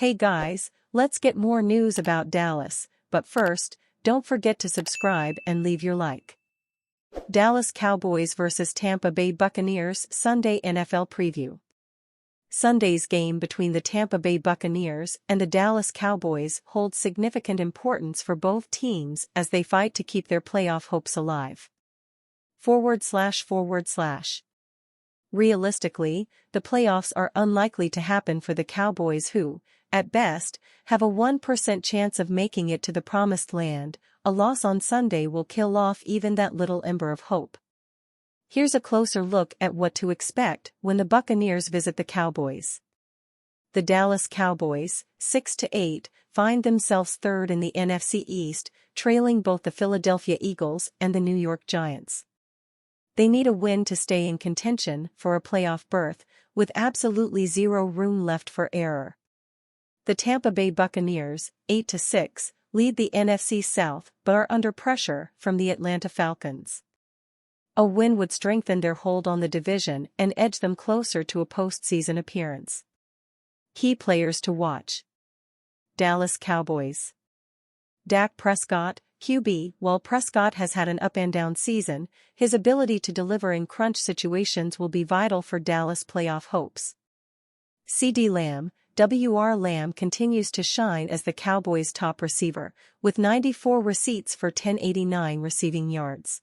Hey guys, let's get more news about Dallas, but first, don't forget to subscribe and leave your like. Dallas Cowboys vs Tampa Bay Buccaneers Sunday NFL Preview. Sunday's game between the Tampa Bay Buccaneers and the Dallas Cowboys holds significant importance for both teams as they fight to keep their playoff hopes alive. // Realistically, the playoffs are unlikely to happen for the Cowboys who, at best, have a 1% chance of making it to the promised land. A loss on Sunday will kill off even that little ember of hope. Here's a closer look at what to expect when the Buccaneers visit the Cowboys. The Dallas Cowboys, 6-8, find themselves third in the NFC East, trailing both the Philadelphia Eagles and the New York Giants. They need a win to stay in contention for a playoff berth, with absolutely zero room left for error. The Tampa Bay Buccaneers, 8-6, lead the NFC South but are under pressure from the Atlanta Falcons. A win would strengthen their hold on the division and edge them closer to a postseason appearance. Key players to watch. Dallas Cowboys. Dak Prescott, QB. While Prescott has had an up-and-down season, his ability to deliver in crunch situations will be vital for Dallas playoff hopes. CeeDee Lamb. WR Lamb continues to shine as the Cowboys' top receiver, with 94 receipts for 1,089 receiving yards.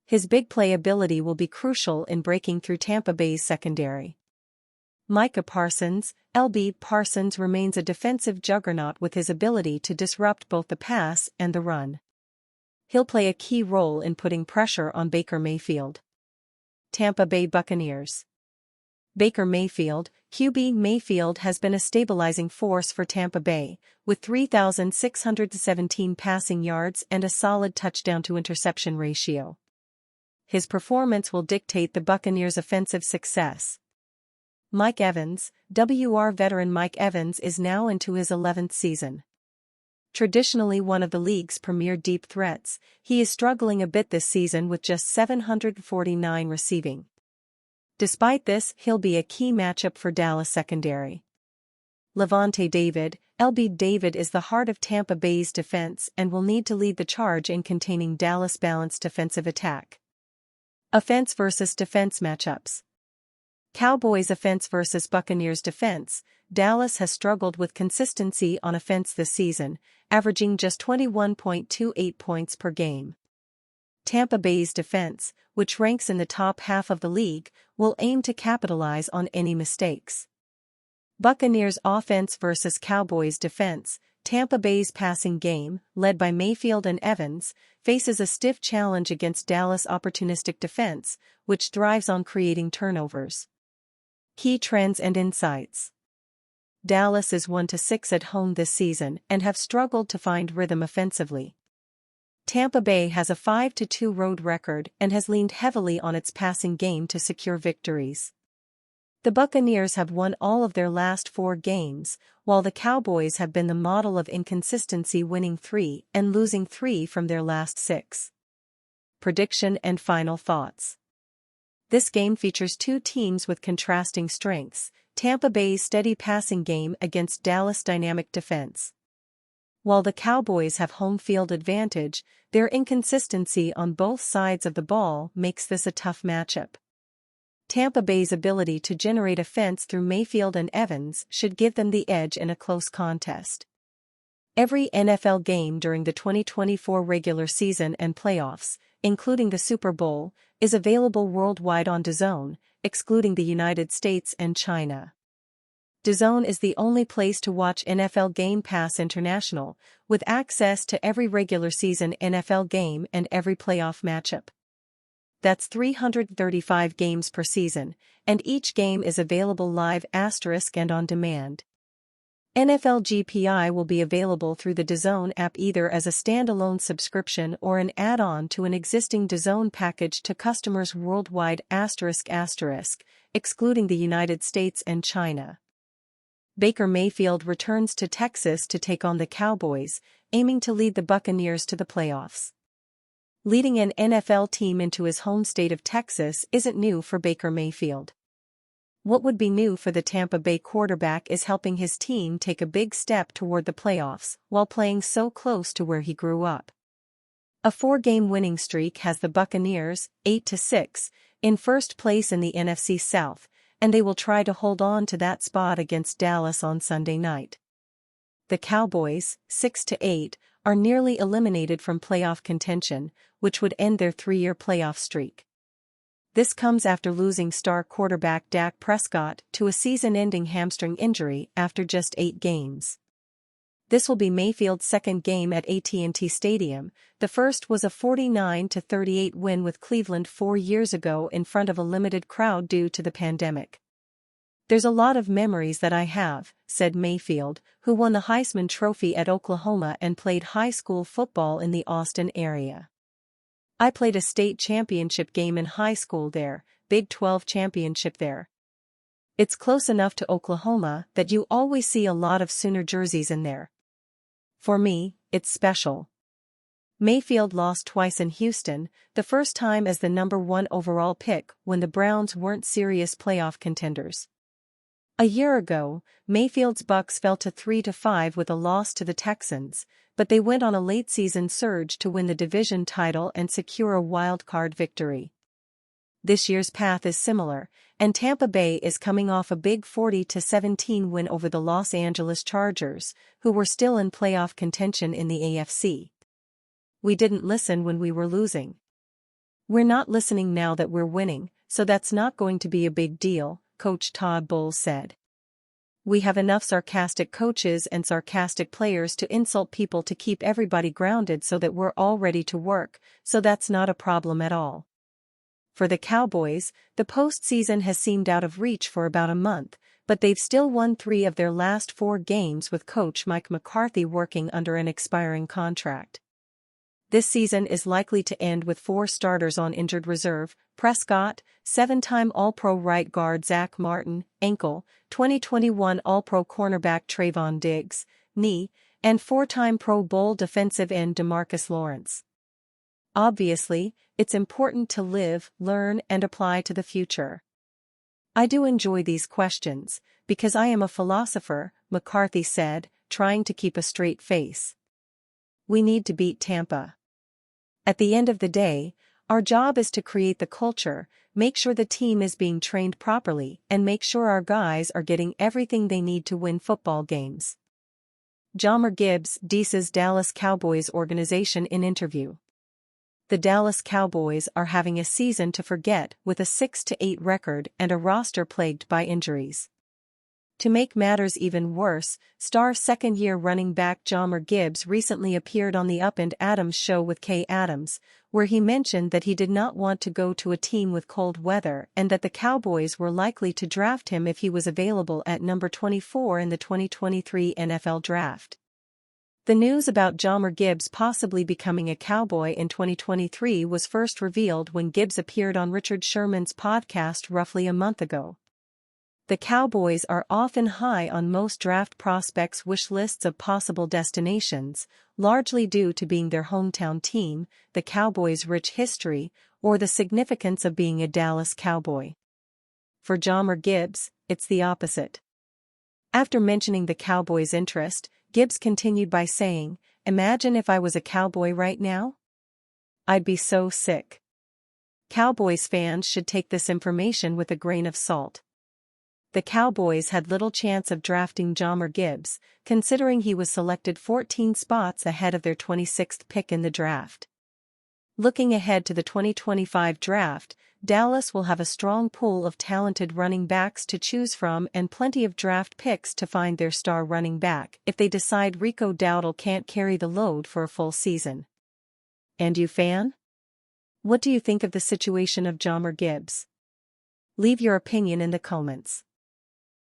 His big play ability will be crucial in breaking through Tampa Bay's secondary. Micah Parsons. LB Parsons remains a defensive juggernaut with his ability to disrupt both the pass and the run. He'll play a key role in putting pressure on Baker Mayfield. Tampa Bay Buccaneers. Baker Mayfield, QB. Mayfield has been a stabilizing force for Tampa Bay, with 3,617 passing yards and a solid touchdown-to-interception ratio. His performance will dictate the Buccaneers' offensive success. Mike Evans. WR veteran Mike Evans is now into his 11th season. Traditionally one of the league's premier deep threats, he is struggling a bit this season with just 749 receiving. Despite this, he'll be a key matchup for Dallas secondary. Lavonte David. LB David is the heart of Tampa Bay's defense and will need to lead the charge in containing Dallas' balanced defensive attack. Offense versus defense matchups. Cowboys offense versus Buccaneers defense. Dallas has struggled with consistency on offense this season, averaging just 21.28 points per game. Tampa Bay's defense, which ranks in the top half of the league, will aim to capitalize on any mistakes. Buccaneers offense versus Cowboys defense. Tampa Bay's passing game, led by Mayfield and Evans, faces a stiff challenge against Dallas' opportunistic defense, which thrives on creating turnovers. Key trends and insights. Dallas is 1-6 at home this season and have struggled to find rhythm offensively. Tampa Bay has a 5-2 road record and has leaned heavily on its passing game to secure victories. The Buccaneers have won all of their last 4 games, while the Cowboys have been the model of inconsistency, winning 3 and losing 3 from their last 6. Prediction and final thoughts. This game features two teams with contrasting strengths, Tampa Bay's steady passing game against Dallas' dynamic defense. While the Cowboys have home field advantage, their inconsistency on both sides of the ball makes this a tough matchup. Tampa Bay's ability to generate offense through Mayfield and Evans should give them the edge in a close contest. Every NFL game during the 2024 regular season and playoffs, including the Super Bowl, is available worldwide on DAZN, excluding the United States and China. DAZN is the only place to watch NFL Game Pass International, with access to every regular season NFL game and every playoff matchup. That's 335 games per season, and each game is available live and on demand. NFL GPI will be available through the DAZN app either as a standalone subscription or an add-on to an existing DAZN package to customers worldwide ***, excluding the United States and China. Baker Mayfield returns to Texas to take on the Cowboys, aiming to lead the Buccaneers to the playoffs. Leading an NFL team into his home state of Texas isn't new for Baker Mayfield. What would be new for the Tampa Bay quarterback is helping his team take a big step toward the playoffs while playing so close to where he grew up. A 4-game winning streak has the Buccaneers, 8-6, in first place in the NFC South, and they will try to hold on to that spot against Dallas on Sunday night. The Cowboys, 6-8, are nearly eliminated from playoff contention, which would end their 3-year playoff streak. This comes after losing star quarterback Dak Prescott to a season-ending hamstring injury after just 8 games. This will be Mayfield's second game at AT&T Stadium. The first was a 49-38 win with Cleveland 4 years ago in front of a limited crowd due to the pandemic. "There's a lot of memories that I have," said Mayfield, who won the Heisman Trophy at Oklahoma and played high school football in the Austin area. "I played a state championship game in high school there, Big 12 championship there. It's close enough to Oklahoma that you always see a lot of Sooner jerseys in there. For me, it's special." Mayfield lost twice in Houston, the first time as the number 1 overall pick when the Browns weren't serious playoff contenders. A year ago, Mayfield's Bucs fell to 3-5 with a loss to the Texans, but they went on a late-season surge to win the division title and secure a wild-card victory. This year's path is similar, and Tampa Bay is coming off a big 40-17 win over the Los Angeles Chargers, who were still in playoff contention in the AFC. "We didn't listen when we were losing. We're not listening now that we're winning, so that's not going to be a big deal," Coach Todd Bowles said. "We have enough sarcastic coaches and sarcastic players to insult people to keep everybody grounded so that we're all ready to work, so that's not a problem at all." For the Cowboys, the postseason has seemed out of reach for about a month, but they've still won 3 of their last 4 games with coach Mike McCarthy working under an expiring contract. This season is likely to end with 4 starters on injured reserve: Prescott, 7-time All-Pro right guard Zach Martin, ankle, 2021 All-Pro cornerback Trayvon Diggs, knee, and 4-time Pro Bowl defensive end DeMarcus Lawrence. Obviously, it's important to live, learn, and apply to the future. "I do enjoy these questions, because I am a philosopher," McCarthy said, trying to keep a straight face. "We need to beat Tampa. At the end of the day, our job is to create the culture, make sure the team is being trained properly, and make sure our guys are getting everything they need to win football games." Jahmyr Gibbs disses Dallas Cowboys organization in interview. The Dallas Cowboys are having a season to forget with a 6-8 record and a roster plagued by injuries. To make matters even worse, star second-year running back Jahmyr Gibbs recently appeared on the Up and Adams show with Kay Adams, where he mentioned that he did not want to go to a team with cold weather and that the Cowboys were likely to draft him if he was available at number 24 in the 2023 NFL Draft. The news about Jahmyr Gibbs possibly becoming a Cowboy in 2023 was first revealed when Gibbs appeared on Richard Sherman's podcast roughly a month ago. The Cowboys are often high on most draft prospects' wish lists of possible destinations, largely due to being their hometown team, the Cowboys' rich history, or the significance of being a Dallas Cowboy. For Jahmyr Gibbs, it's the opposite. After mentioning the Cowboys' interest, Gibbs continued by saying, "Imagine if I was a Cowboy right now? I'd be so sick." Cowboys fans should take this information with a grain of salt. The Cowboys had little chance of drafting Jahmyr Gibbs, considering he was selected 14 spots ahead of their 26th pick in the draft. Looking ahead to the 2025 draft, Dallas will have a strong pool of talented running backs to choose from and plenty of draft picks to find their star running back if they decide Rico Dowdle can't carry the load for a full season. And you, fan? What do you think of the situation of Jahmyr Gibbs? Leave your opinion in the comments.